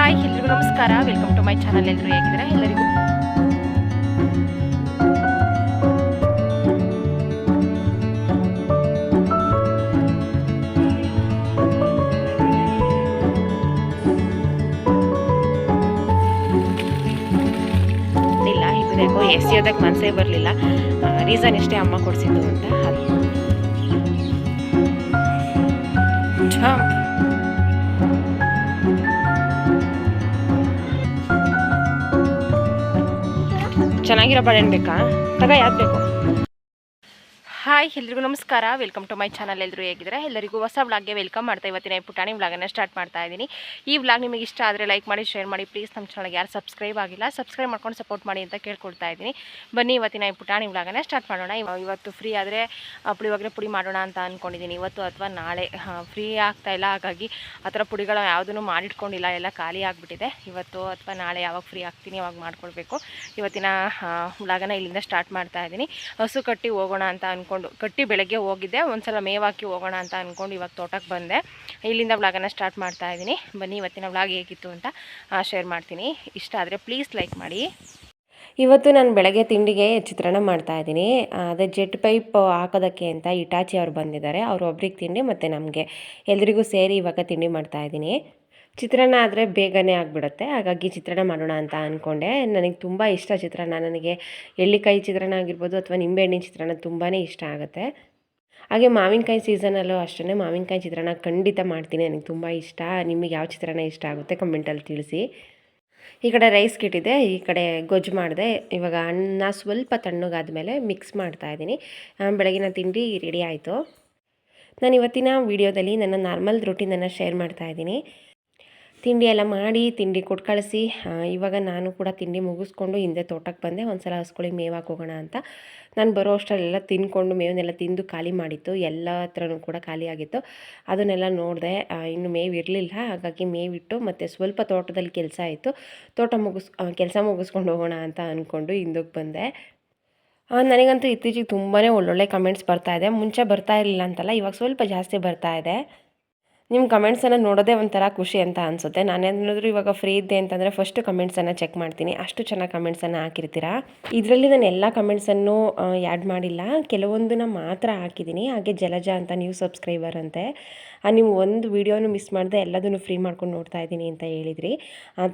Hi ಎಲ್ರಿಗೂ ನಮಸ್ಕಾರ. Welcome to my channel. ಎಲ್ಲರೂ ಹೇಗಿದ್ದೀರಾ? ಎಲ್ಲರಿಗೂ ಇಲ್ಲ ಯಾಕೋ ಎಸ್ ಅದಕ್ಕೆ ಮನಸ್ಸೇ ಬರಲಿಲ್ಲ. ರೀಸನ್ ಇಷ್ಟೇ, ಅಮ್ಮ ಕೊಡಿಸಿದ್ದು ಅಂತ. ಚೆನ್ನಾಗಿರೋ ಬಾಳೆಹಣ್ಣು ಬೇಕಾ? ತಗ, ಯಾವ್ದು ಬೇಕು? ಹಾಯ್ ಎಲ್ರಿಗೂ ನಮಸ್ಕಾರ. Welcome to my channel. ಎಲ್ಲರೂ ಹೇಗಿದ್ದಾರೆ? ಎಲ್ಲರಿಗೂ ಹೊಸ ವ್ಲಾಗ್ಗೆ ವೆಲ್ಕಮ್ ಮಾಡ್ತಾ ಇವತ್ತಿನ ಪುಟಾಣಿ ವ್ಲಾಗನ್ನು ಸ್ಟಾರ್ಟ್ ಮಾಡ್ತಾ ಇದ್ದೀನಿ. ಈ ವ್ಲಾಗ್ ನಿಮಗೆ ಇಷ್ಟ ಆದರೆ ಲೈಕ್ ಮಾಡಿ, ಶೇರ್ ಮಾಡಿ. ಪ್ಲೀಸ್ ನಮ್ಮ ಚಾನಲ್ಗೆ ಯಾರು ಸಬ್ಸ್ಕ್ರೈಬ್ ಆಗಿಲ್ಲ, ಸಬ್ಸ್ಕ್ರೈಬ್ ಮಾಡ್ಕೊಂಡು ಸಪೋರ್ಟ್ ಮಾಡಿ ಅಂತ ಕೇಳ್ಕೊಳ್ತಾ ಇದ್ದೀನಿ. ಬನ್ನಿ ಇವತ್ತಿನ ಪುಟಾಣಿ ವ್ಲಾಗನ್ನು ಸ್ಟಾರ್ಟ್ ಮಾಡೋಣ. ಇವತ್ತು ಫ್ರೀ ಆದರೆ ಪುಳಿಯೋಗರೆ ಪುಡಿ ಮಾಡೋಣ ಅಂತ ಅಂದ್ಕೊಂಡಿದ್ದೀನಿ. ಇವತ್ತು ಅಥವಾ ನಾಳೆ ಫ್ರೀ ಆಗ್ತಾಯಿಲ್ಲ, ಹಾಗಾಗಿ ಆ ಥರ ಪುಡಿಗಳು ಯಾವುದೂ ಮಾಡಿಟ್ಕೊಂಡಿಲ್ಲ, ಎಲ್ಲ ಖಾಲಿ ಆಗಿಬಿಟ್ಟಿದೆ. ಇವತ್ತು ಅಥವಾ ನಾಳೆ ಯಾವಾಗ ಫ್ರೀ ಆಗ್ತೀನಿ ಅವಾಗ ಮಾಡ್ಕೊಳ್ಬೇಕು. ಇವತ್ತಿನ ವ್ಲಾಗನ್ನು ಇಲ್ಲಿಂದ ಸ್ಟಾರ್ಟ್ ಮಾಡ್ತಾ ಇದ್ದೀನಿ. ಹಸು ಕಟ್ಟಿ ಹೋಗೋಣ ಅಂತ ಅಂದ್ಕೊಂಡು ಕಟ್ಟಿ ಬೆಳಗ್ಗೆ ಹೋಗಿದ್ದೆ, ಒಂದ್ಸಲ ಮೇವಾಕಿ ಹೋಗೋಣ ಅಂತ ಅಂದ್ಕೊಂಡು ಇವಾಗ ತೋಟಕ್ಕೆ ಬಂದೆ. ಇಲ್ಲಿಂದ ವ್ಲಾಗನ್ನು ಸ್ಟಾರ್ಟ್ ಮಾಡ್ತಾ ಇದ್ದೀನಿ. ಬನ್ನಿ ಇವತ್ತಿನ ವ್ಲಾಗ್ ಹೇಗಿತ್ತು ಅಂತ ಶೇರ್ ಮಾಡ್ತೀನಿ. ಇಷ್ಟ ಆದರೆ ಪ್ಲೀಸ್ ಲೈಕ್ ಮಾಡಿ. ಇವತ್ತು ನಾನು ಬೆಳಗ್ಗೆ ತಿಂಡಿಗೆ ಚಿತ್ರಾನ್ನ ಮಾಡ್ತಾಯಿದ್ದೀನಿ. ಅದೇ ಜೆಟ್ ಪೈಪ್ ಹಾಕೋದಕ್ಕೆ ಅಂತ ಇಟಾಚಿ ಅವ್ರು ಬಂದಿದ್ದಾರೆ. ಅವರು ಒಬ್ರಿಗೆ ತಿಂಡಿ ಮತ್ತು ನಮಗೆ ಎಲ್ರಿಗೂ ಸೇರಿ ಇವಾಗ ತಿಂಡಿ ಮಾಡ್ತಾಯಿದ್ದೀನಿ. ಚಿತ್ರಾನ್ನ ಆದರೆ ಬೇಗನೆ ಆಗಿಬಿಡುತ್ತೆ, ಹಾಗಾಗಿ ಚಿತ್ರಾನ್ನ ಮಾಡೋಣ ಅಂತ ಅಂದ್ಕೊಂಡೆ. ನನಗೆ ತುಂಬ ಇಷ್ಟ ಚಿತ್ರಾನ್ನ. ನನಗೆ ಎಳ್ಳಿಕಾಯಿ ಚಿತ್ರಾನ್ನ ಆಗಿರ್ಬೋದು ಅಥವಾ ನಿಂಬೆಹಣ್ಣಿನ ಚಿತ್ರಾನ್ನ ತುಂಬಾ ಇಷ್ಟ ಆಗುತ್ತೆ. ಹಾಗೆ ಮಾವಿನಕಾಯಿ ಸೀಸನಲ್ಲೂ ಅಷ್ಟೇ ಮಾವಿನಕಾಯಿ ಚಿತ್ರಾನ್ನ ಖಂಡಿತ ಮಾಡ್ತೀನಿ. ನನಗೆ ತುಂಬ ಇಷ್ಟ. ನಿಮಗೆ ಯಾವ ಚಿತ್ರಾನ್ನ ಇಷ್ಟ ಆಗುತ್ತೆ ಕಮೆಂಟಲ್ಲಿ ತಿಳಿಸಿ. ಈ ಕಡೆ ರೈಸ್ ಕಿಟ್ಟಿದೆ, ಈ ಕಡೆ ಗೊಜ್ಜು ಮಾಡಿದೆ. ಇವಾಗ ಅನ್ನ ಸ್ವಲ್ಪ ತಣ್ಣಗಾದ್ಮೇಲೆ ಮಿಕ್ಸ್ ಮಾಡ್ತಾಯಿದ್ದೀನಿ. ಬೆಳಗಿನ ತಿಂಡಿ ರೆಡಿ ಆಯಿತು. ನಾನು ಇವತ್ತಿನ ವೀಡಿಯೋದಲ್ಲಿ ನನ್ನ ನಾರ್ಮಲ್ ರೂಟೀನನ್ನು ಶೇರ್ ಮಾಡ್ತಾಯಿದ್ದೀನಿ. ತಿಂಡಿ ಎಲ್ಲ ಮಾಡಿ ತಿಂಡಿ ಕೊಟ್ಟು ಕಳಿಸಿ ಇವಾಗ ನಾನು ಕೂಡ ತಿಂಡಿ ಮುಗಿಸ್ಕೊಂಡು ಹಿಂದೆ ತೋಟಕ್ಕೆ ಬಂದೆ. ಒಂದು ಸಲ ಹಸ್ಗಳಿಗೆ ಮೇವಾಕ್ ಹೋಗೋಣ ಅಂತ. ನಾನು ಬರೋ ಅಷ್ಟರಲ್ಲೆಲ್ಲ ತಿಂದ್ಕೊಂಡು ಮೇವನ್ನೆಲ್ಲ ತಿಂದು ಖಾಲಿ ಮಾಡಿತ್ತು. ಎಲ್ಲ ಹತ್ರನೂ ಕೂಡ ಖಾಲಿ ಆಗಿತ್ತು. ಅದನ್ನೆಲ್ಲ ನೋಡಿದೆ, ಇನ್ನು ಮೇವು ಇರಲಿಲ್ಲ. ಹಾಗಾಗಿ ಮೇವಿಟ್ಟು ಮತ್ತು ಸ್ವಲ್ಪ ತೋಟದಲ್ಲಿ ಕೆಲಸ ಆಯಿತು. ಕೆಲಸ ಮುಗಿಸ್ಕೊಂಡು ಹೋಗೋಣ ಅಂತ ಅಂದ್ಕೊಂಡು ಹಿಂದಕ್ಕೆ ಬಂದೆ. ನನಗಂತೂ ಇತ್ತೀಚೆಗೆ ತುಂಬಾ ಒಳ್ಳೊಳ್ಳೆ ಕಮೆಂಟ್ಸ್ ಬರ್ತಾಯಿದೆ. ಮುಂಚೆ ಬರ್ತಾ ಇರಲಿಲ್ಲ ಅಂತಲ್ಲ, ಇವಾಗ ಸ್ವಲ್ಪ ಜಾಸ್ತಿ ಬರ್ತಾಯಿದೆ. ನಿಮ್ಮ ಕಮೆಂಟ್ಸನ್ನು ನೋಡೋದೇ ಒಂಥರ ಖುಷಿ ಅಂತ ಅನಿಸುತ್ತೆ. ನಾನೇನಾದರೂ ಇವಾಗ ಫ್ರೀ ಇದ್ದೆ ಅಂತಂದರೆ ಫಸ್ಟು ಕಮೆಂಟ್ಸನ್ನು ಚೆಕ್ ಮಾಡ್ತೀನಿ. ಅಷ್ಟು ಚೆನ್ನಾಗಿ ಕಮೆಂಟ್ಸನ್ನು ಹಾಕಿರ್ತೀರಾ. ಇದರಲ್ಲಿ ನಾನು ಎಲ್ಲ ಕಮೆಂಟ್ಸನ್ನು ಆ್ಯಡ್ ಮಾಡಿಲ್ಲ, ಕೆಲವೊಂದನ್ನು ಮಾತ್ರ ಹಾಕಿದ್ದೀನಿ. ಹಾಗೆ ಜಲಜ ಅಂತ ನೀವು ಸಬ್ಸ್ಕ್ರೈಬರ್ ಅಂತೆ, ನೀವು ಒಂದು ವೀಡಿಯೋನು ಮಿಸ್ ಮಾಡದೆ ಎಲ್ಲದನ್ನು ಫ್ರೀ ಮಾಡ್ಕೊಂಡು ನೋಡ್ತಾ ಇದ್ದೀನಿ ಅಂತ ಹೇಳಿದ್ರಿ.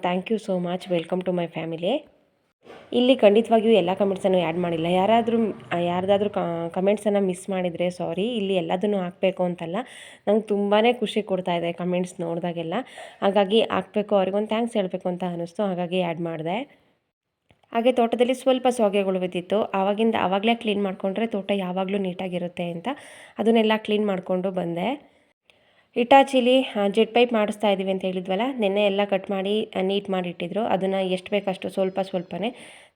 Thank you so much. Welcome to my family. ಇಲ್ಲಿ ಖಂಡಿತವಾಗಿಯೂ ಎಲ್ಲ ಕಮೆಂಟ್ಸನ್ನು ಆ್ಯಡ್ ಮಾಡಿಲ್ಲ. ಯಾರ್ದಾದ್ರೂ ಕಮೆಂಟ್ಸನ್ನು ಮಿಸ್ ಮಾಡಿದರೆ ಸಾರಿ. ಇಲ್ಲಿ ಎಲ್ಲದನ್ನು ಹಾಕಬೇಕು ಅಂತಲ್ಲ, ನಂಗೆ ತುಂಬಾ ಖುಷಿ ಕೊಡ್ತಾಯಿದೆ ಕಮೆಂಟ್ಸ್ ನೋಡಿದಾಗೆಲ್ಲ. ಹಾಗಾಗಿ ಹಾಕಬೇಕು, ಅವ್ರಿಗೊಂದು ಥ್ಯಾಂಕ್ಸ್ ಹೇಳಬೇಕು ಅಂತ ಅನ್ನಿಸ್ತು. ಹಾಗಾಗಿ ಆ್ಯಡ್ ಮಾಡಿದೆ. ಹಾಗೆ ತೋಟದಲ್ಲಿ ಸ್ವಲ್ಪ ಸೋಗೆಗಳು ಬಿದ್ದಿತ್ತು. ಆವಾಗಲೇ ಕ್ಲೀನ್ ಮಾಡಿಕೊಂಡ್ರೆ ತೋಟ ಯಾವಾಗಲೂ ನೀಟಾಗಿರುತ್ತೆ ಅಂತ ಅದನ್ನೆಲ್ಲ ಕ್ಲೀನ್ ಮಾಡಿಕೊಂಡು ಬಂದೆ. ಇಟಾಚಿಲಿ ಜೆಟ್ ಪೈಪ್ ಮಾಡಿಸ್ತಾ ಇದ್ದೀವಿ ಅಂತ ಹೇಳಿದ್ವಲ್ಲ, ನೆನ್ನೆ ಎಲ್ಲ ಕಟ್ ಮಾಡಿ ನೀಟ್ ಮಾಡಿಟ್ಟಿದ್ರು. ಅದನ್ನು ಎಷ್ಟು ಬೇಕಷ್ಟು ಸ್ವಲ್ಪನೇ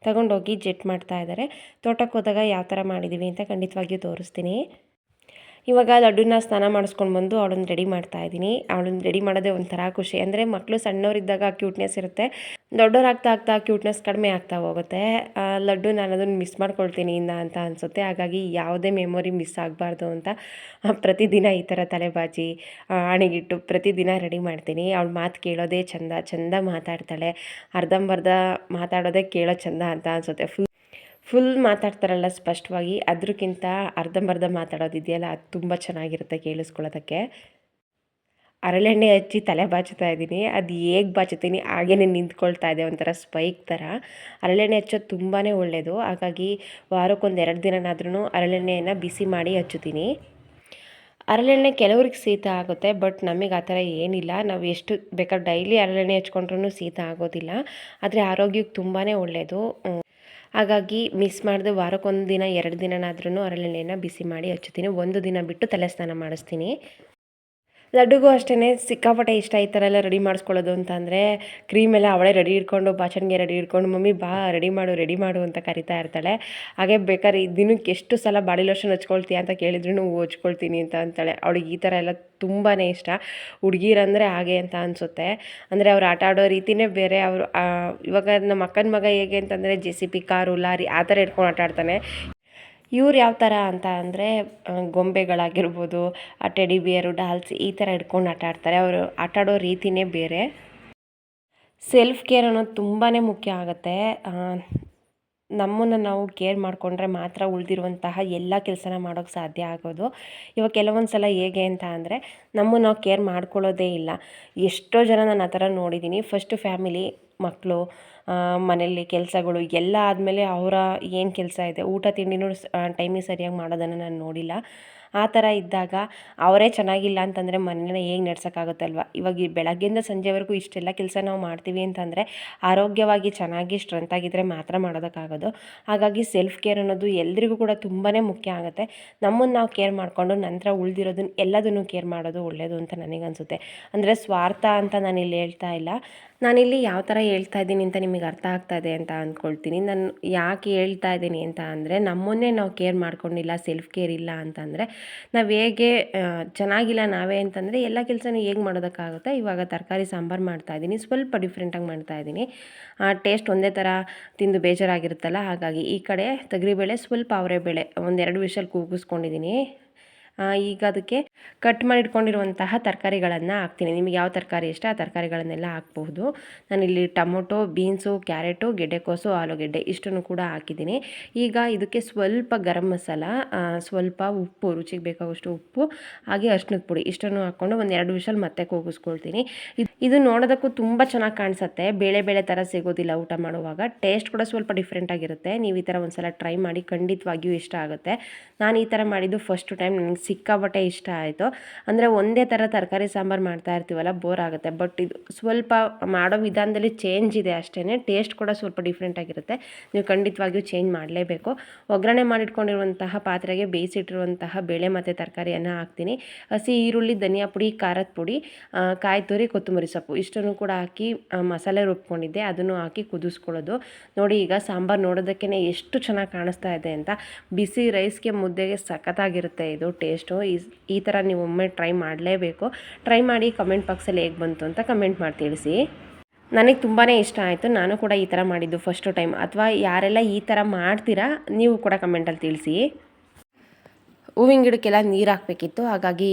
ತಗೊಂಡೋಗಿ ಜೆಟ್ ಮಾಡ್ತಾ ಇದ್ದಾರೆ. ತೋಟಕ್ಕೆ ಹೋದಾಗ ಯಾವ ಥರ ಮಾಡಿದ್ದೀವಿ ಅಂತ ಖಂಡಿತವಾಗಿಯೂ ತೋರಿಸ್ತೀನಿ. ಇವಾಗ ಲಡ್ಡುನ ಸ್ನಾನ ಮಾಡಿಸ್ಕೊಂಡು ಬಂದು ಅವಳನ್ನು ರೆಡಿ ಮಾಡ್ತಾಯಿದ್ದೀನಿ. ಅವಳನ್ನು ರೆಡಿ ಮಾಡೋದೇ ಒಂಥರ ಖುಷಿ. ಅಂದರೆ ಮಕ್ಕಳು ಸಣ್ಣವರಿದ್ದಾಗ ಕ್ಯೂಟ್ನೆಸ್ ಇರುತ್ತೆ, ದೊಡ್ಡವರಾಗ್ತಾ ಕ್ಯೂಟ್ನೆಸ್ ಕಡಿಮೆ ಆಗ್ತಾ ಹೋಗುತ್ತೆ. ಲಡ್ಡು ನಾನು ಅದನ್ನು ಮಿಸ್ ಮಾಡ್ಕೊಳ್ತೀನಿ ಅಂತ ಅನಿಸುತ್ತೆ. ಹಾಗಾಗಿ ಯಾವುದೇ ಮೆಮೊರಿ ಮಿಸ್ ಆಗಬಾರ್ದು ಅಂತ ಪ್ರತಿದಿನ ಈ ಥರ ತಲೆಬಾಚಿ ಆಣೆಗಿಟ್ಟು ಪ್ರತಿದಿನ ರೆಡಿ ಮಾಡ್ತೀನಿ. ಅವಳ ಮಾತು ಕೇಳೋದೇ ಚಂದ ಮಾತಾಡ್ತಾಳೆ. ಅರ್ಧಂಬರ್ಧ ಮಾತಾಡೋದೇ ಕೇಳೋ ಚಂದ ಅಂತ ಅನಿಸುತ್ತೆ. ಫುಲ್ ಮಾತಾಡ್ತಾರಲ್ಲ ಸ್ಪಷ್ಟವಾಗಿ, ಅದಕ್ಕಿಂತ ಅರ್ಧಂಬರ್ಧ ಮಾತಾಡೋದಿದೆಯಲ್ಲ ಅದು ತುಂಬ ಚೆನ್ನಾಗಿರುತ್ತೆ ಕೇಳಿಸ್ಕೊಳ್ಳೋದಕ್ಕೆ. ಹರಳೆಣ್ಣೆ ಹಚ್ಚಿ ತಲೆ ಬಾಚುತ್ತಾ ಇದ್ದೀನಿ. ಅದು ಹೇಗೆ ಬಾಚುತ್ತೀನಿ ಹಾಗೇ ನಿಂತ್ಕೊಳ್ತಾ ಇದೆ, ಒಂಥರ ಸ್ಪೈಕ್ ಥರ. ಹರಳೆಣ್ಣೆ ಹಚ್ಚೋದು ತುಂಬಾ ಒಳ್ಳೆಯದು. ಹಾಗಾಗಿ ವಾರಕ್ಕೊಂದು 2 ದಿನನಾದ್ರೂ ಹರಳೆಣ್ಣೆಯನ್ನು ಬಿಸಿ ಮಾಡಿ ಹಚ್ಚುತ್ತೀನಿ. ಹರಳೆಣ್ಣೆ ಕೆಲವ್ರಿಗೆ ಶೀತ ಆಗುತ್ತೆ, ಬಟ್ ನಮಗೆ ಆ ಥರ ಏನಿಲ್ಲ. ನಾವು ಎಷ್ಟು ಬೇಕಾದ್ರೆ ಡೈಲಿ ಹರಳೆಣ್ಣೆ ಹಚ್ಕೊಂಡ್ರೂ ಶೀತ ಆಗೋದಿಲ್ಲ. ಆದರೆ ಆರೋಗ್ಯಕ್ಕೆ ತುಂಬಾ ಒಳ್ಳೆಯದು. ಹಾಗಾಗಿ ಮಿಸ್ ಮಾಡಿದೆ, ವಾರಕ್ಕೊಂದು ದಿನ 2 ದಿನನಾದ್ರೂ ಹರಳೆಣ್ಣೆಯನ್ನು ಬಿಸಿ ಮಾಡಿ ಹಚ್ಚುತ್ತೀನಿ. 1 ದಿನ ಬಿಟ್ಟು ತಲೆ ಸ್ನಾನ ಮಾಡಿಸ್ತೀನಿ. ಲಡ್ಡುಗೂ ಅಷ್ಟೇ ಸಿಕ್ಕಾಪಟ್ಟೆ ಇಷ್ಟ ಈ ಥರ ಎಲ್ಲ ರೆಡಿ ಮಾಡಿಸ್ಕೊಳ್ಳೋದು ಅಂತ. ಅಂದರೆ ಕ್ರೀಮೆಲ್ಲ ಅವಳೇ ರೆಡಿ ಇಟ್ಕೊಂಡು, ಬಾಚಣಿಗೆ ರೆಡಿ ಇಟ್ಕೊಂಡು, ಮಮ್ಮಿ ಬಾ ರೆಡಿ ಮಾಡು ಅಂತ ಕರಿತಾ ಇರ್ತಾಳೆ. ಹಾಗೆ ಬೇಕಾದ್ರೆ ದಿನಕ್ಕೆ ಎಷ್ಟು ಸಲ ಬಾಡಿ ಲೋಷನ್ ಹಚ್ಕೊಳ್ತೀಯ ಅಂತ ಕೇಳಿದ್ರು ಹಚ್ಕೊಳ್ತೀನಿ ಅಂತ ಅಂತಾಳೆ. ಅವಳಿಗೆ ಈ ಥರ ಎಲ್ಲ ತುಂಬಾ ಇಷ್ಟ. ಹುಡುಗಿರಂದರೆ ಹಾಗೆ ಅಂತ ಅನಿಸುತ್ತೆ. ಅಂದರೆ ಅವ್ರು ಆಟ ಆಡೋ ರೀತಿಯೇ ಬೇರೆ. ಅವರು ಇವಾಗ ನಮ್ಮ ಅಕ್ಕನ ಮಗ ಹೇಗೆ ಅಂತಂದರೆ JCB ಕಾರು ಲಾರಿ ಆ ಥರ ಇಟ್ಕೊಂಡು ಆಟ ಆಡ್ತಾನೆ. ಇವ್ರು ಯಾವ ಥರ ಅಂತ ಅಂದರೆ ಗೊಂಬೆಗಳಾಗಿರ್ಬೋದು, ಟೆಡಿ ಬಿಯರು, ಡಾಲ್ಸ್ ಈ ಥರ ಹಿಡ್ಕೊಂಡು ಆಟ ಆಡ್ತಾರೆ. ಅವರು ಆಟ ಆಡೋ ರೀತಿಯೇ ಬೇರೆ. ಸೆಲ್ಫ್ ಕೇರ್ ಅನ್ನೋದು ತುಂಬಾ ಮುಖ್ಯ ಆಗುತ್ತೆ. ನಮ್ಮನ್ನು ನಾವು ಕೇರ್ ಮಾಡಿಕೊಂಡ್ರೆ ಮಾತ್ರ ಉಳಿದಿರುವಂತಹ ಎಲ್ಲ ಕೆಲಸನ ಮಾಡೋಕ್ಕೆ ಸಾಧ್ಯ ಆಗೋದು. ಇವಾಗ ಕೆಲವೊಂದು ಸಲ ಹೇಗೆ ಅಂತ ಅಂದರೆ ನಮ್ಮನ್ನು ನಾವು ಕೇರ್ ಮಾಡ್ಕೊಳ್ಳೋದೇ ಇಲ್ಲ. ಎಷ್ಟೋ ಜನ ನಾನು ಆ ಥರ ನೋಡಿದ್ದೀನಿ. ಫಸ್ಟು ಫ್ಯಾಮಿಲಿ, ಮಕ್ಕಳು, ಮನೆಯಲ್ಲಿ ಕೆಲಸಗಳು ಎಲ್ಲ ಆದಮೇಲೆ ಅವರ ಏನು ಕೆಲಸ ಇದೆ, ಊಟ ತಿಂಡಿನೂ ಟೈಮಿಗೆ ಸರಿಯಾಗಿ ಮಾಡೋದನ್ನು ನಾನು ನೋಡಿಲ್ಲ. ಆ ಥರ ಇದ್ದಾಗ ಅವರೇ ಚೆನ್ನಾಗಿಲ್ಲ ಅಂತಂದರೆ ಮನೇನ ಹೇಗೆ ನಡ್ಸೋಕ್ಕಾಗುತ್ತಲ್ವ. ಇವಾಗ ಈ ಬೆಳಗ್ಗೆಯಿಂದ ಸಂಜೆವರೆಗೂ ಇಷ್ಟೆಲ್ಲ ಕೆಲಸ ನಾವು ಮಾಡ್ತೀವಿ ಅಂತಂದರೆ ಆರೋಗ್ಯವಾಗಿ ಚೆನ್ನಾಗಿ ಸ್ಟ್ರೆಂತ್ ಆಗಿದ್ದರೆ ಮಾತ್ರ ಮಾಡೋದಕ್ಕಾಗೋದು. ಹಾಗಾಗಿ ಸೆಲ್ಫ್ ಕೇರ್ ಅನ್ನೋದು ಎಲ್ರಿಗೂ ಕೂಡ ತುಂಬಾ ಮುಖ್ಯ ಆಗುತ್ತೆ. ನಮ್ಮನ್ನು ನಾವು ಕೇರ್ ಮಾಡಿಕೊಂಡು ನಂತರ ಉಳಿದಿರೋದನ್ನ ಎಲ್ಲದನ್ನು ಕೇರ್ ಮಾಡೋದು ಒಳ್ಳೆಯದು ಅಂತ ನನಗನ್ಸುತ್ತೆ. ಅಂದರೆ ಸ್ವಾರ್ಥ ಅಂತ ನಾನಿಲ್ಲಿ ಹೇಳ್ತಾ ಇಲ್ಲ. ನಾನಿಲ್ಲಿ ಯಾವ ಥರ ಹೇಳ್ತಾ ಇದ್ದೀನಿ ಅಂತ ನಿಮಗೆ ಅರ್ಥ ಆಗ್ತಾ ಇದೆ ಅಂತ ಅಂದ್ಕೊಳ್ತೀನಿ. ನಾನು ಯಾಕೆ ಹೇಳ್ತಾ ಇದ್ದೀನಿ ಅಂತ ಅಂದರೆ ನಮ್ಮನ್ನೇ ನಾವು ಕೇರ್ ಮಾಡ್ಕೊಂಡಿಲ್ಲ, ಸೆಲ್ಫ್ ಕೇರ್ ಇಲ್ಲ ಅಂತಂದರೆ ನಾವು ಹೇಗೆ ಚೆನ್ನಾಗಿಲ್ಲ ನಾವೇ ಅಂತಂದರೆ ಎಲ್ಲ ಕೆಲಸನೂ ಹೇಗೆ ಮಾಡೋದಕ್ಕಾಗುತ್ತೆ. ಇವಾಗ ತರಕಾರಿ ಸಾಂಬಾರು ಮಾಡ್ತಾಯಿದ್ದೀನಿ, ಸ್ವಲ್ಪ ಡಿಫ್ರೆಂಟಾಗಿ ಮಾಡ್ತಾಯಿದ್ದೀನಿ. ಟೇಸ್ಟ್ ಒಂದೇ ಥರ ತಿಂದು ಬೇಜಾರಾಗಿರುತ್ತಲ್ಲ, ಹಾಗಾಗಿ ಈ ಕಡೆ ತೊಗರಿಬೇಳೆ, ಸ್ವಲ್ಪ ಅವರೆಬೇಳೆ ಒಂದೆರಡು ವಿಷಲ್ ಕೂಗಿಸ್ಕೊಂಡಿದ್ದೀನಿ. ಈಗ ಅದಕ್ಕೆ ಕಟ್ ಮಾಡಿ ಇಟ್ಕೊಂಡಿರುವಂತಹ ತರಕಾರಿಗಳನ್ನು ಹಾಕ್ತೀನಿ. ನಿಮಗೆ ಯಾವ ತರಕಾರಿ ಇಷ್ಟ ಆ ತರಕಾರಿಗಳನ್ನೆಲ್ಲ ಹಾಕ್ಬಹುದು. ನಾನಿಲ್ಲಿ ಟೊಮೊಟೊ, ಬೀನ್ಸು, ಕ್ಯಾರೆಟು, ಗೆಡ್ಡೆಕೋಸು, ಆಲೂಗೆಡ್ಡೆ ಇಷ್ಟನ್ನು ಕೂಡ ಹಾಕಿದ್ದೀನಿ. ಈಗ ಇದಕ್ಕೆ ಸ್ವಲ್ಪ ಗರಂ ಮಸಾಲ, ಸ್ವಲ್ಪ ಉಪ್ಪು, ರುಚಿಗೆ ಬೇಕಾಗುವಷ್ಟು ಉಪ್ಪು, ಹಾಗೆ ಅರಿಶಿನದ ಪುಡಿ ಇಷ್ಟನ್ನು ಹಾಕ್ಕೊಂಡು ಒಂದೆರಡು ವಿಷಲ್ ಮತ್ತೆ ಕೂಗಿಸ್ಕೊಳ್ತೀನಿ. ಇದು ನೋಡೋದಕ್ಕೂ ತುಂಬ ಚೆನ್ನಾಗಿ ಕಾಣಿಸುತ್ತೆ. ಬೇಳೆ ಬೇಳೆ ಥರ ಸಿಗೋದಿಲ್ಲ ಊಟ ಮಾಡುವಾಗ. ಟೇಸ್ಟ್ ಕೂಡ ಸ್ವಲ್ಪ ಡಿಫ್ರೆಂಟಾಗಿರುತ್ತೆ. ನೀವು ಈ ಥರ ಒಂದ್ಸಲ ಟ್ರೈ ಮಾಡಿ, ಖಂಡಿತವಾಗಿಯೂ ಇಷ್ಟ ಆಗುತ್ತೆ. ನಾನು ಈ ಥರ ಮಾಡಿದ್ದು ಫಸ್ಟ್ ಟೈಮ್, ನನಗೆ ಸಿಕ್ಕಾಪಟ್ಟೆ ಇಷ್ಟ ಆಯಿತು. ಅಂದರೆ ಒಂದೇ ಥರ ತರಕಾರಿ ಸಾಂಬಾರು ಮಾಡ್ತಾ ಇರ್ತೀವಲ್ಲ, ಬೋರ್ ಆಗುತ್ತೆ. ಬಟ್ ಇದು ಸ್ವಲ್ಪ ಮಾಡೋ ವಿಧಾನದಲ್ಲಿ ಚೇಂಜ್ ಇದೆ ಅಷ್ಟೇ. ಟೇಸ್ಟ್ ಕೂಡ ಸ್ವಲ್ಪ ಡಿಫ್ರೆಂಟಾಗಿರುತ್ತೆ. ನೀವು ಖಂಡಿತವಾಗಿಯೂ ಚೇಂಜ್ ಮಾಡಲೇಬೇಕು. ಒಗ್ಗರಣೆ ಮಾಡಿಟ್ಕೊಂಡಿರುವಂತಹ ಪಾತ್ರೆಗೆ ಬೇಯಿಸಿಟ್ಟಿರುವಂತಹ ಬೇಳೆ ಮತ್ತು ತರಕಾರಿಯನ್ನು ಹಾಕ್ತೀನಿ. ಹಸಿ ಈರುಳ್ಳಿ, ಧನಿಯಾ ಪುಡಿ, ಖಾರದ ಪುಡಿ, ಕಾಯಿ ತುರಿ, ಕೊತ್ತಂಬರಿ ಸೊಪ್ಪು ಇಷ್ಟನ್ನು ಕೂಡ ಹಾಕಿ ಮಸಾಲೆ ರುಬ್ಕೊಂಡಿದ್ದೆ, ಅದನ್ನು ಹಾಕಿ ಕುದಿಸ್ಕೊಳ್ಳೋದು. ನೋಡಿ ಈಗ ಸಾಂಬಾರು ನೋಡೋದಕ್ಕೇ ಎಷ್ಟು ಚೆನ್ನಾಗಿ ಕಾಣಿಸ್ತಾ ಇದೆ ಅಂತ. ಬಿಸಿ ರೈಸ್ಗೆ, ಮುದ್ದೆಗೆ ಸಖತ್ತಾಗಿರುತ್ತೆ ಇದು ಟೇಸ್ಟು. ಈ ಥರ ನೀವು ಒಮ್ಮೆ ಟ್ರೈ ಮಾಡಲೇಬೇಕು. ಟ್ರೈ ಮಾಡಿ ಕಮೆಂಟ್ ಬಾಕ್ಸಲ್ಲಿ ಹೇಗೆ ಬಂತು ಅಂತ ಕಮೆಂಟ್ ಮಾಡಿ ತಿಳಿಸಿ. ನನಗೆ ತುಂಬಾ ಇಷ್ಟ ಆಯಿತು. ನಾನು ಕೂಡ ಈ ಥರ ಮಾಡಿದ್ದು ಫಸ್ಟು ಟೈಮ್. ಅಥವಾ ಯಾರೆಲ್ಲ ಈ ಥರ ಮಾಡ್ತೀರಾ ನೀವು ಕೂಡ ಕಮೆಂಟಲ್ಲಿ ತಿಳಿಸಿ. ಹೂವಿನ ಗಿಡಕ್ಕೆಲ್ಲ ನೀರು ಹಾಕಬೇಕಿತ್ತು, ಹಾಗಾಗಿ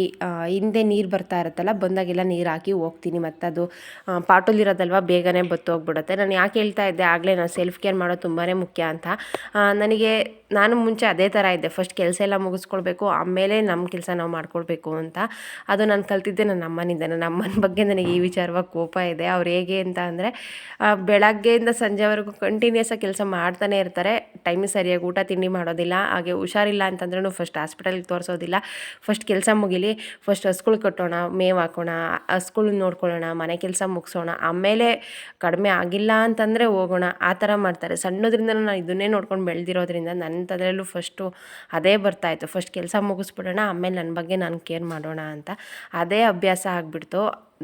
ಹಿಂದೆ ನೀರು ಬರ್ತಾ ಇರುತ್ತಲ್ಲ, ಬಂದಾಗೆಲ್ಲ ನೀರು ಹಾಕಿ ಹೋಗ್ತೀನಿ. ಮತ್ತು ಅದು ಪಾಟಲ್ಲಿರೋದಲ್ವ, ಬೇಗನೆ ಬತ್ತೋಗ್ಬಿಡುತ್ತೆ. ನಾನು ಯಾಕೆ ಹೇಳ್ತಾ ಇದ್ದೆ ಆಗಲೇ, ನಾನು ಸೆಲ್ಫ್ ಕೇರ್ ಮಾಡೋದು ತುಂಬಾ ಮುಖ್ಯ ಅಂತ. ನಾನು ಮುಂಚೆ ಅದೇ ಥರ ಇದ್ದೆ. ಫಸ್ಟ್ ಕೆಲಸ ಎಲ್ಲ ಮುಗಿಸ್ಕೊಳ್ಬೇಕು, ಆಮೇಲೆ ನಮ್ಮ ಕೆಲಸ ನಾವು ಮಾಡ್ಕೊಳ್ಬೇಕು ಅಂತ. ಅದು ನಾನು ಕಲ್ತಿದ್ದೆ ನನ್ನ ಅಮ್ಮನಿಂದ. ನನ್ನ ಅಮ್ಮನ ಬಗ್ಗೆ ನನಗೆ ಈ ವಿಚಾರವಾಗಿ ಕೋಪ ಇದೆ. ಅವ್ರು ಹೇಗೆ ಅಂತ ಅಂದರೆ ಬೆಳಗ್ಗೆಯಿಂದ ಸಂಜೆವರೆಗೂ ಕಂಟಿನ್ಯೂಸ್ ಆಗಿ ಕೆಲಸ ಮಾಡ್ತಾನೆ ಇರ್ತಾರೆ. ಟೈಮಿಗೆ ಸರಿಯಾಗಿ ಊಟ ತಿಂಡಿ ಮಾಡೋದಿಲ್ಲ. ಹಾಗೆ ಹುಷಾರಿಲ್ಲ ಅಂತಂದ್ರೂ ಫಸ್ಟ್ ಹಾಸ್ಪಿಟಲ್ಗೆ ತೋರಿಸೋದಿಲ್ಲ. ಫಸ್ಟ್ ಕೆಲಸ ಮುಗಿಲಿ, ಫಸ್ಟ್ ಹಸ್ಗಳು ಕಟ್ಟೋಣ, ಮೇವು ಹಾಕೋಣ, ಹಸ್ಗಳನ್ನ ನೋಡ್ಕೊಳ್ಳೋಣ, ಮನೆ ಕೆಲಸ ಮುಗಿಸೋಣ, ಆಮೇಲೆ ಕಡಿಮೆ ಆಗಿಲ್ಲ ಅಂತಂದರೆ ಹೋಗೋಣ, ಆ ಥರ ಮಾಡ್ತಾರೆ. ಸಣ್ಣದ್ರಿಂದ ನಾನು ಇದನ್ನೇ ನೋಡ್ಕೊಂಡು ಬೆಳೆದಿರೋದ್ರಿಂದ ನನ್ನ ತಲೆಯಲ್ಲೂ ಫಸ್ಟು ಅದೇ ಬರ್ತಾಯಿತ್ತು. ಫಸ್ಟ್ ಕೆಲಸ ಮುಗಿಸ್ಬಿಡೋಣ, ಆಮೇಲೆ ನನ್ನ ಬಗ್ಗೆ ನಾನು ಕೇರ್ ಮಾಡೋಣ ಅಂತ. ಅದೇ ಅಭ್ಯಾಸ ಆಗಿಬಿಡ್ತು.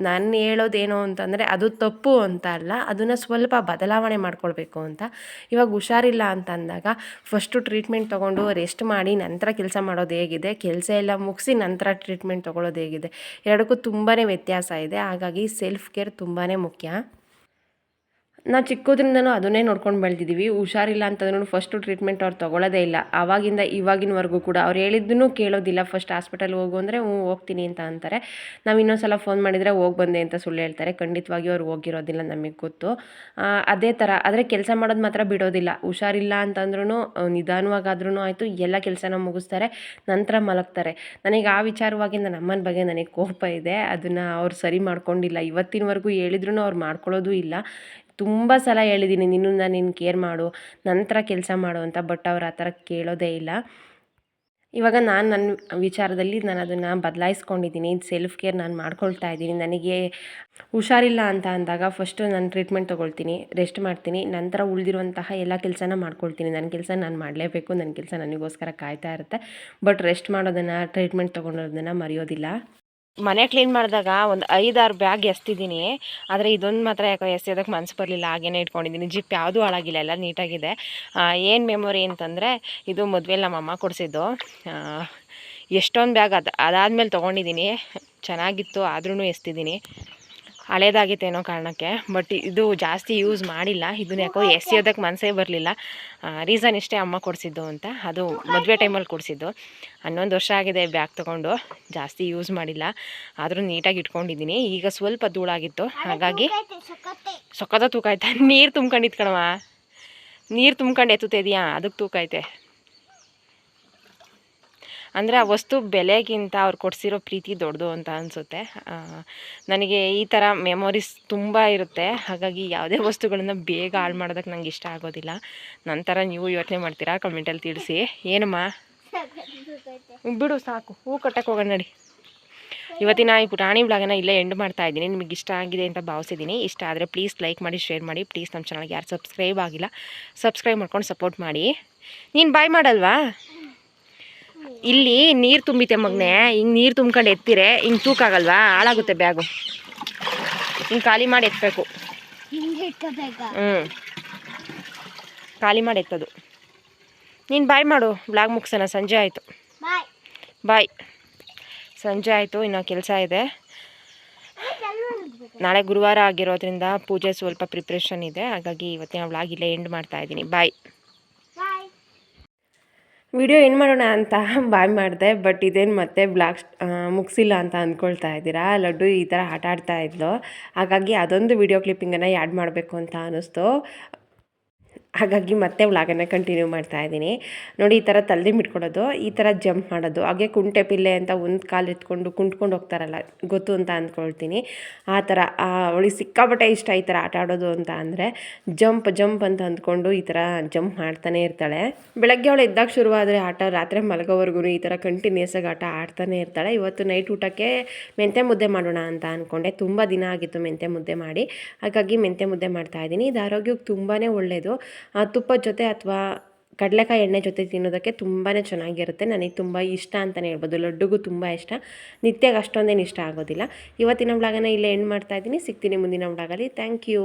ನಾನು ಹೇಳೋದೇನು ಅಂತಂದರೆ ಅದು ತಪ್ಪು ಅಂತ ಅಲ್ಲ, ಅದನ್ನು ಸ್ವಲ್ಪ ಬದಲಾವಣೆ ಮಾಡ್ಕೊಳ್ಬೇಕು ಅಂತ. ಇವಾಗ ಹುಷಾರಿಲ್ಲ ಅಂತ ಅಂದಾಗ ಫಸ್ಟು ಟ್ರೀಟ್ಮೆಂಟ್ ತೊಗೊಂಡು ರೆಸ್ಟ್ ಮಾಡಿ ನಂತರ ಕೆಲಸ ಮಾಡೋದು ಹೇಗಿದೆ, ಕೆಲಸ ಎಲ್ಲ ಮುಗಿಸಿ ನಂತರ ಟ್ರೀಟ್ಮೆಂಟ್ ತೊಗೊಳ್ಳೋದು ಹೇಗಿದೆ, ಎರಡಕ್ಕೂ ತುಂಬಾ ವ್ಯತ್ಯಾಸ ಇದೆ. ಹಾಗಾಗಿ ಸೆಲ್ಫ್ ಕೇರ್ ತುಂಬಾ ಮುಖ್ಯ. ನಾವು ಚಿಕ್ಕದ್ರಿಂದನೂ ಅದನ್ನೇ ನೋಡ್ಕೊಂಡು ಬೆಳೆದಿದ್ದೀವಿ. ಹುಷಾರಿಲ್ಲ ಅಂತಂದ್ರೂ ಫಸ್ಟು ಟ್ರೀಟ್ಮೆಂಟ್ ಅವ್ರು ತೊಗೊಳ್ಳೋದೇ ಇಲ್ಲ. ಆವಾಗಿಂದ ಇವಾಗಿನವರೆಗೂ ಕೂಡ ಅವ್ರು ಹೇಳಿದ್ದನ್ನು ಕೇಳೋದಿಲ್ಲ. ಫಸ್ಟ್ ಹಾಸ್ಪಿಟಲ್ಗೆ ಹೋಗು ಅಂದರೆ ಹೋಗ್ತೀನಿ ಅಂತ ಅಂತಾರೆ. ನಾವು ಇನ್ನೊಂದು ಸಲ ಫೋನ್ ಮಾಡಿದರೆ ಹೋಗಿ ಬಂದೆ ಅಂತ ಸುಳ್ಳು ಹೇಳ್ತಾರೆ. ಖಂಡಿತವಾಗಿಯೂ ಅವ್ರು ಹೋಗಿರೋದಿಲ್ಲ, ನಮಗೆ ಗೊತ್ತು. ಅದೇ ಥರ ಆದರೆ ಕೆಲಸ ಮಾಡೋದು ಮಾತ್ರ ಬಿಡೋದಿಲ್ಲ. ಹುಷಾರಿಲ್ಲ ಅಂತಂದ್ರೂ ನಿಧಾನವಾಗಾದ್ರೂ ಆಯಿತು, ಎಲ್ಲ ಕೆಲಸನ ಮುಗಿಸ್ತಾರೆ, ನಂತರ ಮಲಗ್ತಾರೆ. ನನಗೆ ಆ ವಿಚಾರವಾಗಿ ನನ್ನ ಅಮ್ಮನ ಬಗ್ಗೆ ನನಗೆ ಕೋಪ ಇದೆ. ಅದನ್ನು ಅವ್ರು ಸರಿ ಮಾಡ್ಕೊಂಡಿಲ್ಲ. ಇವತ್ತಿನವರೆಗೂ ಹೇಳಿದ್ರೂ ಅವ್ರು ಮಾಡ್ಕೊಳ್ಳೋದು ಇಲ್ಲ. ತುಂಬ ಸಲ ಹೇಳಿದ್ದೀನಿ, ನಿನ್ನನ್ನು ನೀನು ಕೇರ್ ಮಾಡು, ನಂತರ ಕೆಲಸ ಮಾಡು ಅಂತ. ಬಟ್ ಅವ್ರು ಆ ಥರ ಕೇಳೋದೇ ಇಲ್ಲ. ಇವಾಗ ನನ್ನ ವಿಚಾರದಲ್ಲಿ ನಾನು ಅದನ್ನು ಬದಲಾಯಿಸ್ಕೊಂಡಿದ್ದೀನಿ. ಸೆಲ್ಫ್ ಕೇರ್ ನಾನು ಮಾಡ್ಕೊಳ್ತಾ ಇದ್ದೀನಿ. ನನಗೆ ಹುಷಾರಿಲ್ಲ ಅಂತ ಅಂದಾಗ ಫಸ್ಟು ನಾನು ಟ್ರೀಟ್ಮೆಂಟ್ ತೊಗೊಳ್ತೀನಿ, ರೆಸ್ಟ್ ಮಾಡ್ತೀನಿ, ನಂತರ ಉಳಿದಿರುವಂತಹ ಎಲ್ಲ ಕೆಲಸನ ಮಾಡ್ಕೊಳ್ತೀನಿ. ನನ್ನ ಕೆಲಸ ನಾನು ಮಾಡಲೇಬೇಕು, ನನ್ನ ಕೆಲಸ ನನಗೋಸ್ಕರ ಕಾಯ್ತಾ ಇರುತ್ತೆ. ಬಟ್ ರೆಸ್ಟ್ ಮಾಡೋದನ್ನು, ಟ್ರೀಟ್ಮೆಂಟ್ ತೊಗೊಳೋದನ್ನು ಮರೆಯೋದಿಲ್ಲ. ಮನೆ ಕ್ಲೀನ್ ಮಾಡಿದಾಗ ಒಂದು 5-6 ಬ್ಯಾಗ್ ಎಸ್ತಿದ್ದೀನಿ. ಆದರೆ ಇದೊಂದು ಮಾತ್ರ ಯಾಕೋ ಎಸೆಯೋದಕ್ಕೆ ಮನಸ್ಸು ಬರಲಿಲ್ಲ, ಹಾಗೇ ಇಟ್ಕೊಂಡಿದ್ದೀನಿ. ಜಿಪ್ ಯಾವುದೂ ಹಾಳಾಗಿಲ್ಲ, ಎಲ್ಲ ನೀಟಾಗಿದೆ. ಏನು ಮೆಮೊರಿ ಅಂತಂದರೆ ಇದು ಮದುವೆಲಿ ನಮ್ಮ ಅಮ್ಮ ಕೊಡಿಸಿದ್ದು. ಎಷ್ಟೊಂದು ಬ್ಯಾಗ್ ಅದಾದಮೇಲೆ ತೊಗೊಂಡಿದ್ದೀನಿ. ಚೆನ್ನಾಗಿತ್ತು, ಆದ್ರೂ ಎಸ್ತಿದ್ದೀನಿ. ಹಳೇದಾಗಿತ್ತು ಅನ್ನೋ ಕಾರಣಕ್ಕೆ. ಬಟ್ ಇದು ಜಾಸ್ತಿ ಯೂಸ್ ಮಾಡಿಲ್ಲ. ಇದನ್ನ ಯಾಕೋ ಎಸೆಯೋದಕ್ಕೆ ಮನಸ್ಸೇ ಬರಲಿಲ್ಲ. ರೀಸನ್ ಇಷ್ಟೇ, ಅಮ್ಮ ಕೊಡಿಸಿದ್ದು ಅಂತ. ಅದು ಮದುವೆ ಟೈಮಲ್ಲಿ ಕೊಡಿಸಿದ್ದು. 11 ವರ್ಷ ಆಗಿದೆ ಬ್ಯಾಗ್ ತೊಗೊಂಡು, ಜಾಸ್ತಿ ಯೂಸ್ ಮಾಡಿಲ್ಲ. ಆದರೂ ನೀಟಾಗಿ ಇಟ್ಕೊಂಡಿದ್ದೀನಿ. ಈಗ ಸ್ವಲ್ಪ ಧೂಳಾಗಿತ್ತು, ಹಾಗಾಗಿ ಸೊಕ್ಕದ ತೂಕ ಐತೆ. ನೀರು ತುಂಬ್ಕೊಂಡಿತ್ತು ಕಣವ, ನೀರು ತುಂಬ್ಕೊಂಡು ಎತ್ತುತ್ತಿದೆಯಾ, ಅದಕ್ಕೆ ತೂಕ ಐತೆ. ಅಂದರೆ ಆ ವಸ್ತು ಬೆಲೆಗಿಂತ ಅವ್ರು ಕೊಡಿಸಿರೋ ಪ್ರೀತಿ ದೊಡ್ಡದು ಅಂತ ಅನಿಸುತ್ತೆ. ನನಗೆ ಈ ಥರ ಮೆಮೊರೀಸ್ ತುಂಬ ಇರುತ್ತೆ. ಹಾಗಾಗಿ ಯಾವುದೇ ವಸ್ತುಗಳನ್ನು ಬೇಗ ಹಾಳು ಮಾಡೋದಕ್ಕೆ ನಂಗೆ ಇಷ್ಟ ಆಗೋದಿಲ್ಲ. ನಂತರ ನೀವು ಯೋಚನೆ ಮಾಡ್ತೀರಾ, ಕಮೆಂಟಲ್ಲಿ ತಿಳಿಸಿ. ಏನಮ್ಮ ಬಿಡು ಸಾಕು, ಹೂ ಕಟ್ಟಕ್ಕೆ ಹೋಗೋಣ ನಡಿ. ಇವತ್ತಿನ ಈ ಪುಟಾಣಿ ವ್ಲಾಗನ್ನ ಇಲ್ಲೇ ಎಂಡ್ ಮಾಡ್ತಾ ಇದ್ದೀನಿ. ನಿಮಗೆ ಇಷ್ಟ ಆಗಿದೆ ಅಂತ ಭಾವಿಸಿದ್ದೀನಿ. ಇಷ್ಟ ಆದರೆ ಪ್ಲೀಸ್ ಲೈಕ್ ಮಾಡಿ, ಶೇರ್ ಮಾಡಿ. ಪ್ಲೀಸ್ ನಮ್ಮ ಚಾನಲ್ಗೆ ಯಾರು ಸಬ್ಸ್ಕ್ರೈಬ್ ಆಗಿಲ್ಲ, ಸಬ್ಸ್ಕ್ರೈಬ್ ಮಾಡ್ಕೊಂಡು ಸಪೋರ್ಟ್ ಮಾಡಿ. ನೀನು ಬಾಯ್ ಮಾಡಲ್ವಾ? ಇಲ್ಲಿ ನೀರು ತುಂಬಿತೆ ಮಗನೇ, ಹಿಂಗೆ ನೀರು ತುಂಬ್ಕೊಂಡು ಎತ್ತಿರೆ ಹಿಂಗೆ ತೂಕಾಗಲ್ವಾ, ಹಾಳಾಗುತ್ತೆ ಬ್ಯಾಗು. ಹಿಂಗೆ ಖಾಲಿ ಮಾಡಿ ಎತ್ತಬೇಕು. ಖಾಲಿ ಮಾಡಿ ಎತ್ತದು. ನೀನು ಬಾಯ್ ಮಾಡು, ಬ್ಲಾಗ್ ಮುಗಿಸೋಣ. ಸಂಜೆ ಆಯಿತು, ಬಾಯ್. ಸಂಜೆ ಆಯಿತು, ಇನ್ನೂ ಕೆಲಸ ಇದೆ. ನಾಳೆ ಗುರುವಾರ ಆಗಿರೋದ್ರಿಂದ ಪೂಜೆ ಸ್ವಲ್ಪ ಪ್ರಿಪ್ರೇಷನ್ ಇದೆ. ಹಾಗಾಗಿ ಇವತ್ತಿನ ವ್ಲಾಗ್ ಇಲ್ಲೇ ಎಂಡ್ ಮಾಡ್ತಾ ಇದ್ದೀನಿ. ಬಾಯ್. ವಿಡಿಯೋ ಏನು ಮಾಡೋಣ ಅಂತ ಬಾಯ್ ಮಾಡಿದೆ. ಬಟ್ ಇದೇನು ಮತ್ತೆ ಬ್ಲಾಗ್ ಮುಗಿಸಿಲ್ಲ ಅಂತ ಅಂದ್ಕೊಳ್ತಾ ಇದ್ದೀರಾ. ಲಡ್ಡು ಈ ಥರ ಆಟ ಆಡ್ತಾ ಇದ್ಲು, ಹಾಗಾಗಿ ಅದೊಂದು ವಿಡಿಯೋ ಕ್ಲಿಪ್ಪಿಂಗನ್ನು ಆ್ಯಡ್ ಮಾಡಬೇಕು ಅಂತ ಅನ್ನಿಸ್ತು. ಹಾಗಾಗಿ ಮತ್ತೆ ವ್ಲಾಗನ್ನು ಕಂಟಿನ್ಯೂ ಮಾಡ್ತಾ ಇದ್ದೀನಿ. ನೋಡಿ, ಈ ಥರ ತಲೆ ಬಿಟ್ಕೊಡೋದು, ಈ ಥರ ಜಂಪ್ ಮಾಡೋದು, ಹಾಗೆ ಕುಂಟೆ ಪಿಲ್ಲೆ ಅಂತ ಒಂದು ಕಾಲು ಎತ್ಕೊಂಡು ಕುಂಟ್ಕೊಂಡು ಹೋಗ್ತಾರಲ್ಲ, ಗೊತ್ತು ಅಂತ ಅಂದ್ಕೊಳ್ತೀನಿ. ಆ ಥರ ಅವಳಿಗೆ ಸಿಕ್ಕಾಪಟ್ಟೆ ಇಷ್ಟ ಈ ಥರ ಆಟ ಆಡೋದು ಅಂತ. ಅಂದರೆ ಜಂಪ್ ಜಂಪ್ ಅಂತ ಅಂದ್ಕೊಂಡು ಈ ಥರ ಜಂಪ್ ಮಾಡ್ತಾನೆ ಇರ್ತಾಳೆ. ಬೆಳಗ್ಗೆ ಅವಳು ಎದ್ದಾಗ ಶುರುವಾದರೆ ಆಟ, ರಾತ್ರಿ ಮಲಗೋವರೆಗೂ ಈ ಥರ ಕಂಟಿನ್ಯೂಸ್ ಆಗಿ ಆಟ ಆಡ್ತಾನೆ ಇರ್ತಾಳೆ. ಇವತ್ತು ನೈಟ್ ಊಟಕ್ಕೆ ಮೆಂತ್ಯ ಮುದ್ದೆ ಮಾಡೋಣ ಅಂತ ಅಂದ್ಕೊಂಡೆ. ತುಂಬ ದಿನ ಆಗಿತ್ತು ಮೆಂತ್ಯ ಮುದ್ದೆ ಮಾಡಿ, ಹಾಗಾಗಿ ಮೆಂತ್ಯ ಮುದ್ದೆ ಮಾಡ್ತಾಯಿದ್ದೀನಿ. ಇದು ಆರೋಗ್ಯಕ್ಕೆ ತುಂಬಾ ಒಳ್ಳೆಯದು. ತುಪ್ಪದ ಜೊತೆ ಅಥವಾ ಕಡಲೆಕಾಯಿ ಎಣ್ಣೆ ಜೊತೆ ತಿನ್ನೋದಕ್ಕೆ ತುಂಬಾ ಚೆನ್ನಾಗಿರುತ್ತೆ. ನನಗೆ ತುಂಬ ಇಷ್ಟ ಅಂತಲೇ ಹೇಳ್ಬೋದು. ಲಡ್ಡುಗೂ ತುಂಬ ಇಷ್ಟ. ನಿತ್ಯಗೆ ಅಷ್ಟೊಂದೇನು ಇಷ್ಟ ಆಗೋದಿಲ್ಲ. ಇವತ್ತಿನ ವ್ಲಾಗನ್ನು ಇಲ್ಲೇ ಎಂಡ್ ಮಾಡ್ತಾಯಿದ್ದೀನಿ. ಸಿಗ್ತೀನಿ ಮುಂದಿನ ವ್ಲಾಗಲ್ಲಿ. Thank you.